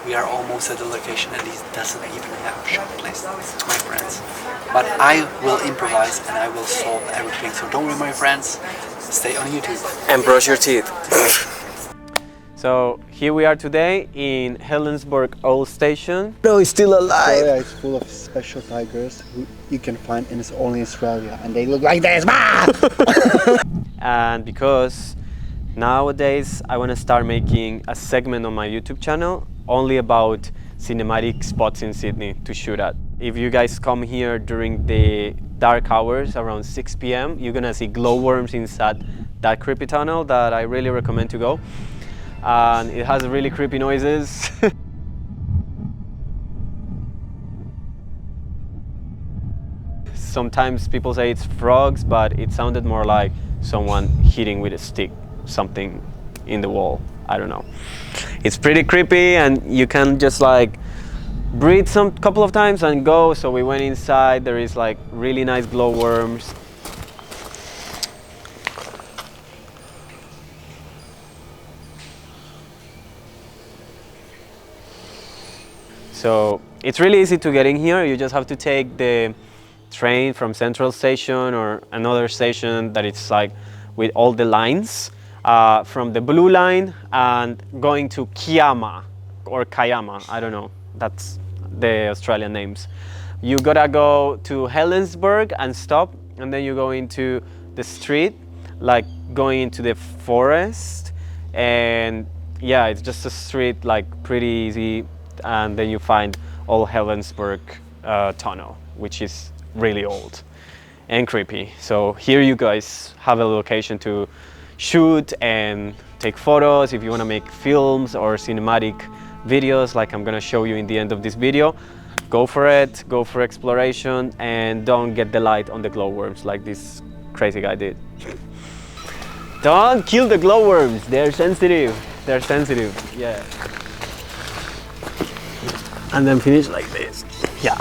We are almost at the location and it doesn't even have a shop place, my friends. But I will improvise and I will solve everything. So don't worry, my friends. Stay on YouTube. And brush your teeth. So here we are today in Helensburgh Old Station. No, he's still alive. Australia is full of special tigers who you can find in only Australia, and they look like this. And because nowadays I want to start making a segment on my YouTube channel only about cinematic spots in Sydney to shoot at. If you guys come here during the dark hours around 6 p.m, you're gonna see glowworms inside that creepy tunnel that I really recommend to go. And it has really creepy noises. Sometimes people say it's frogs, but it sounded more like someone hitting with a stick something in the wall. I don't know. It's pretty creepy, and you can just like breathe some couple of times and go. So we went inside. There is like really nice glowworms. So it's really easy to get in here. You just have to take the train from Central Station or another station that it's like with all the lines from the blue line and going to Kiama or Kayama. I don't know. That's the Australian names. You gotta go to Helensburgh and stop, and then you go into the street, like going into the forest, and yeah, it's just a street like pretty easy. And then you find Old Helensburgh tunnel, which is really old and creepy. So here you guys have a location to shoot and take photos if you want to make films or cinematic videos like I'm gonna show you in the end of this video. Go for it, go for exploration, and don't get the light on the glowworms like this crazy guy did. Don't kill the glowworms, they're sensitive. They're sensitive, yeah. And then finish like this. Yeah.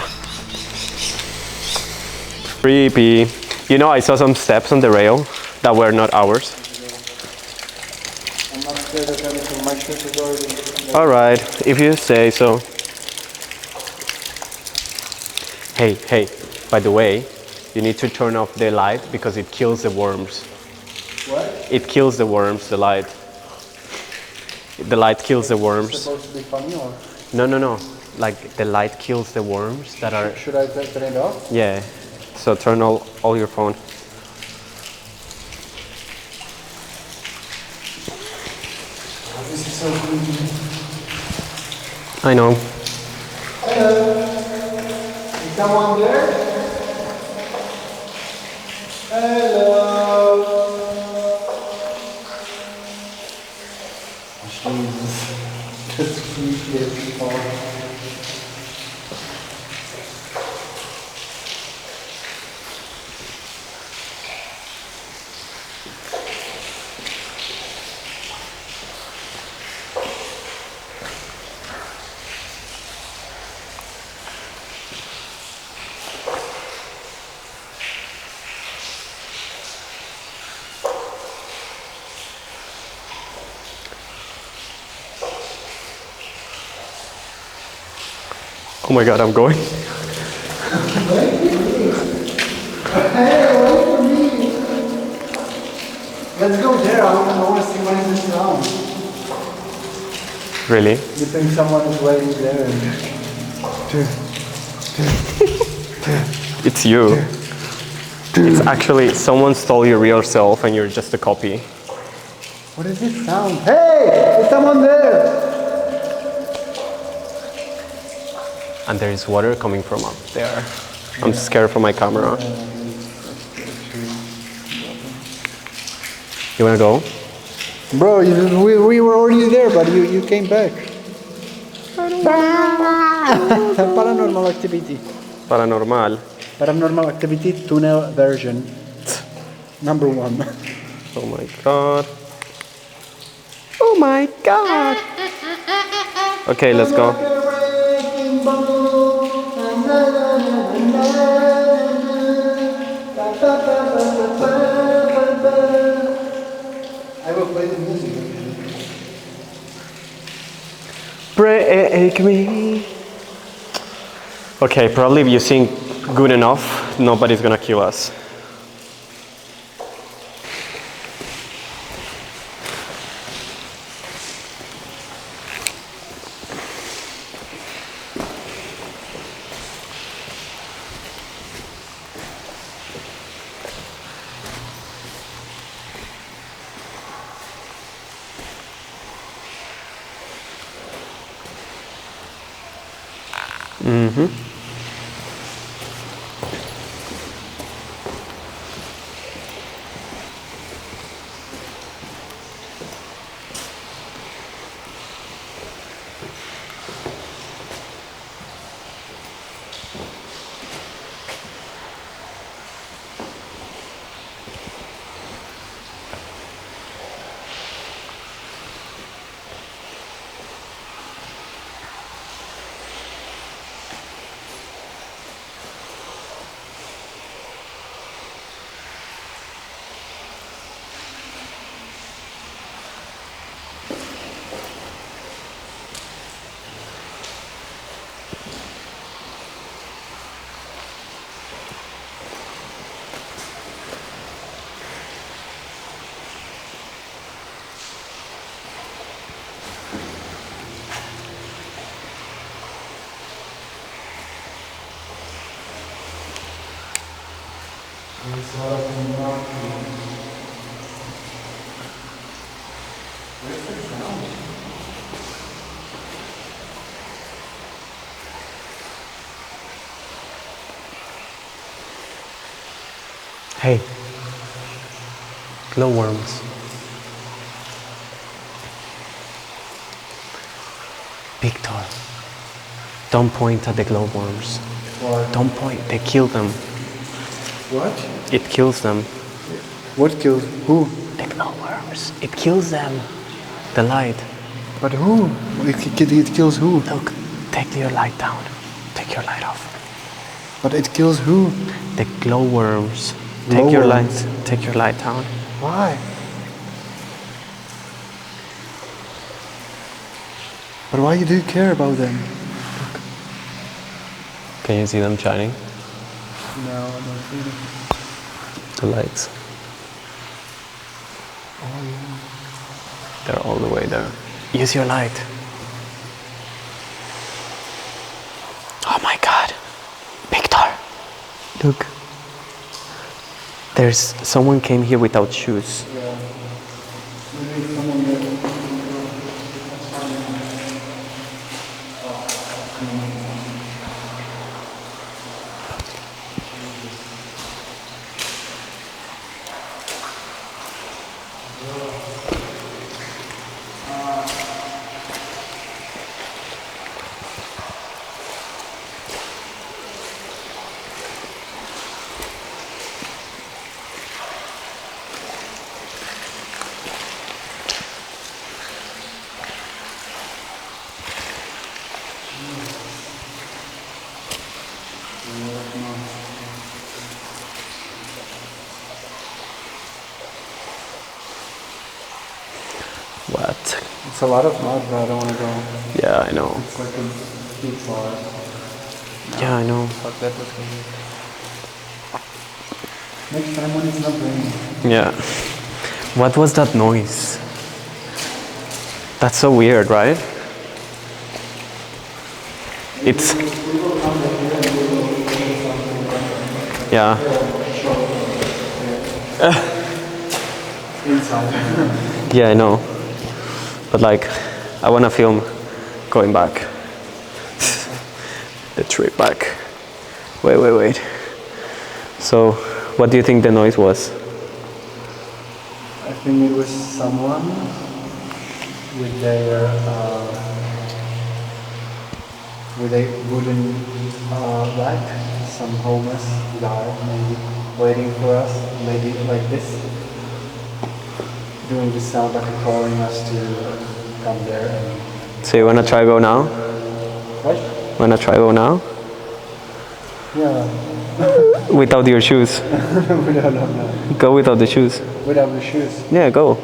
Creepy. You know, I saw some steps on the rail that were not ours. I'm not scared of anything. My shirt is already... All right, if you say so. Hey, by the way, you need to turn off the light because it kills the worms. What? It kills the worms, the light. The light kills the worms. It's supposed to be funny or? No. Like the light kills the worms that are... Should I turn it off? Yeah, so turn all your phone. This is so creepy. I know. Hello. Is someone there? Hello. Jesus. Just creepy as people. Oh my God, I'm going. Hey, wait for me. Let's go there. I want to see what is this sound. Really? You think someone is waiting there? It's you. It's actually someone stole your real self and you're just a copy. What is this sound? Hey, is someone there? And there is water coming from up there. I'm scared for my camera. You wanna go? Bro, we were already there, but you came back. Paranormal activity. Paranormal. Paranormal activity tunnel version. Number 1. Oh my God. Oh my God. Okay, let's go. I will play the music. break me. Okay, probably if you sing good enough, nobody's gonna kill us. Mm-hmm. Hey, glowworms. Victor, don't point at the glowworms. What? Don't point, they kill them. What? It kills them. What kills who? The glowworms, it kills them. The light. But who? It kills who? Look, take your light down. Take your light off. But it kills who? The glowworms. Take your Glowworms. light. Take your light down. Why? But why do you care about them? Can you see them shining? No, I don't see them. The lights. Oh yeah. They're all the way there. Use your light. Oh my God. Victor. Look. There's someone came here without shoes. Yeah. Maybe someone there. What? It's a lot of mud, but I don't want to go. Yeah, I know. It's like a huge forest. Yeah, I know. Fuck that was crazy. Next time when it's not raining. Yeah. What was that noise? That's so weird, right? It's. Yeah. Inside. Yeah, I know. But like, I wanna film going back. The trip back. Wait. So, what do you think the noise was? I think it was someone with their with a wooden rack, some homeless guy maybe waiting for us, maybe like this, doing this sound like calling us to come there. And So you wanna try go now? what? Wanna try go now? Yeah. Without your shoes. No. Go without the shoes. Without the shoes. Yeah, go.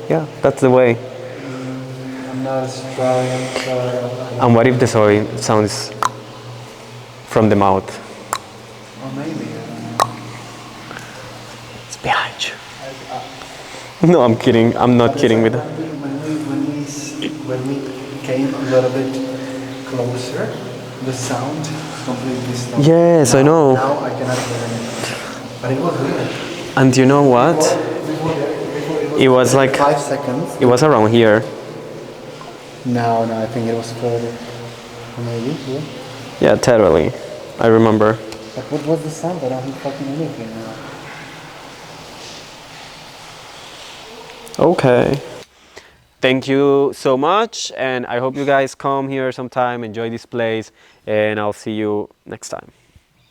Yeah, that's the way. I'm not Australian, so I don't And what if the soy sounds from the mouth? Or maybe. It's behind you. No, I'm kidding. I'm not kidding with that. When we came a little bit closer, the sound completely stopped. Yes, I know. Now I cannot hear anything. But it was weird. And you know what? Before It was like 5 seconds. it was around here. No, I think it was further. Or maybe, yeah. Yeah, totally. I remember. But what was the sound? I don't hear fucking anything now. Okay. Thank you so much, and I hope you guys come here sometime, enjoy this place, and I'll see you next time.